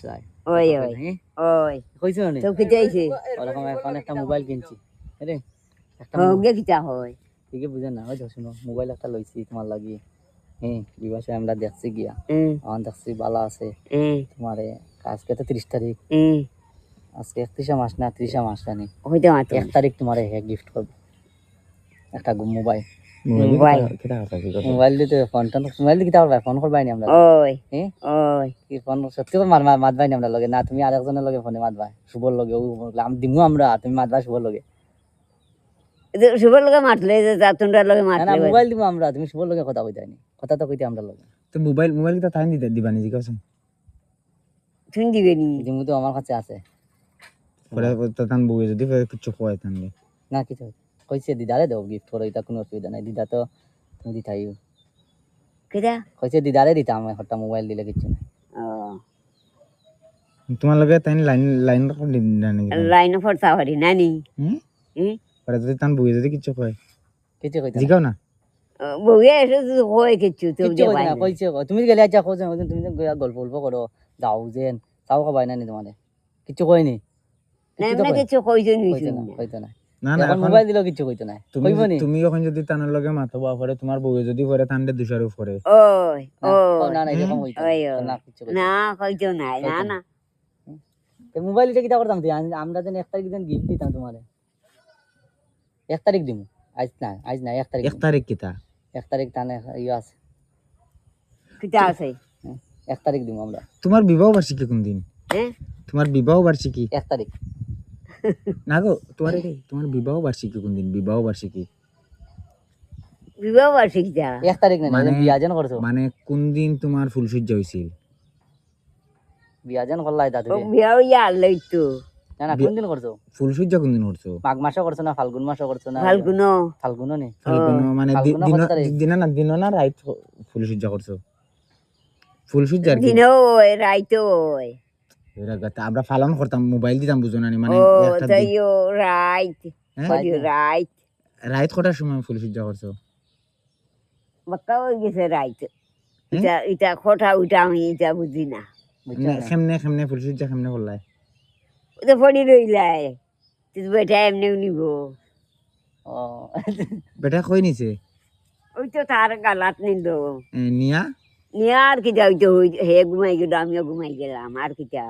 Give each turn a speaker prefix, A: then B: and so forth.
A: যায়
B: ওই ওই ওই
A: কইছো না
B: তো কি যাইছে
A: ওরকম এখন একটা মোবাইল কিনছি আরে একটা
B: হোগে কিটা হয়
A: ঠিকই বুঝেন না ওই তো শুনো মোবাইল একটা লইছি তোমার লাগি হ্যাঁ বিবাসে আমরা দেখছি গিয়া আমার দেখছি বালা আছে তোমারে আজকে তো 30 তারিখ আজকে 31 মাস না 30 মাস জানি
B: হইতে মাত্র
A: 1 তারিখ তোমারে গিফট করব একটা মোবাইল মোবাইল দিতে ফোন মোবাইল দিতে পারবা ফোন করবাই নি আমরা
B: ওই
A: হ্যাঁ
B: ওই
A: কি ফোন সত্যি করে মাতবাই নি আমরা লগে না তুমি আরেকজনের লগে ফোনে মাতবা শুভর লগে ও দিমু আমরা তুমি মাতবা শুভর লগে
B: শুভর লগে মারলে যে জাতুনটার লগে
A: না
B: মারলে
A: মোবাইল দিমু আমরা তুমি শুভর লগে কথা কইতাই নি কথা তো কইতে আমরা লগে
C: তো মোবাইল কি তাই দিবা নি জিজ্ঞাসা
B: শুন দিবে নি
A: দিমু তো আমার কাছে আছে
C: পরে তো তান বউয়ে যদি পরে কিছু কয় তান
A: না কিছু কইছে দিদারে দাও গিফট করে এটা কোনো অসুবিধা নাই দিদা তো তুমি দিতাইও
B: কিটা
A: কইছে দিদারে দিতাম একটা মোবাইল দিলে কিছু না
C: তোমার লগে তাই লাইন রাখো নানি
B: লাইন ফরতা হরি নানি
C: পরে যদি তান বউয়ে যদি কিছু কয়
A: কিছু কইতে
C: জিগাও না
B: বউয়ে এসে হয় কিছু তো
A: কিছু কইতে না কইছে তুমি গেলে আচ্ছা খোঁজে তুমি গল্প গল্প করো যাও যেন তাও খাবাই না নি তোমারে কিছু কইনি
B: না কিছু কইছো নি
A: কইতো না
C: না না
A: এখন মোবাইল দিলেও কিছু কইতো না কইবো নি
C: তুমি এখন যদি তানের লগে মাথবা পরে তোমার বউয়ে যদি পরে তানডে দুশার উপরে
B: ওই ওই
A: না না এরকম হইতো না কিছু
B: না কইছো নাই না না
A: তো মোবাইল এটা কিটা করতাম আমরা যেন 1 তারিখ দিন গিফট দিতাম তোমারে 1 তারিখ দিমু আজ না 1 তারিখ
C: 1 তারিখ কিতা
A: 1 তারিখ টানে ইয়ে আছে
B: কিটা আছে
A: 1 তারিখ দিমু আমরা
C: তোমার বিবাহ বার্ষিকী কোন দিন তোমার বিবাহ বার্ষিকী
A: 1 তারিখ
C: না গো তোমার বিবাহ বার্ষিকী কোন দিন বিবাহ বার্ষিকী
B: বিবাহ বার্ষিকী যা
A: 1 তারিখ না বিয়া যেন করছো
C: মানে কোন দিন তোমার ফুলসজ্জা হইছিল
A: বিয়া যেন করলাই দাদু
B: বিয়া ইয়া লইতো
A: না না কোন দিন করছো
C: ফুলসজ্জা কোন দিন করছো
A: মাঘ মাসে করছো না ফাল্গুন মাসে করছো না ফাল্গুন নি
C: ফাল্গুন মানে দিন না রাত ফুলসজ্জা করছো ফুলসজ্জা আর কি
B: দিন ওই রাইতো ওই
C: এরা গাতা আমরা পালন করতাম মোবাইল দিতাম বুঝো না মানে
B: ও
C: একটা
B: তাইও রাইট রাইট
C: রাত কটার সময় ফুলসজ্জা করছো
B: বাক্কা হয়ে গেছে রাইট এটা খোটা উঠা আমি এটা বুঝি না
C: কেমনে ফুলসজ্জা কেমনে করলাই
B: ওটা পড়ি রইলাই তুই বেটা এমনি নিব
A: ও
C: বেটা কই নিছে
B: ওই তো তার গালাত নিল
C: নিয়া
B: নিয়ে আর কি যাইতো হে ঘুমাই গেল আমিও ঘুমাই গেলাম আর কিটা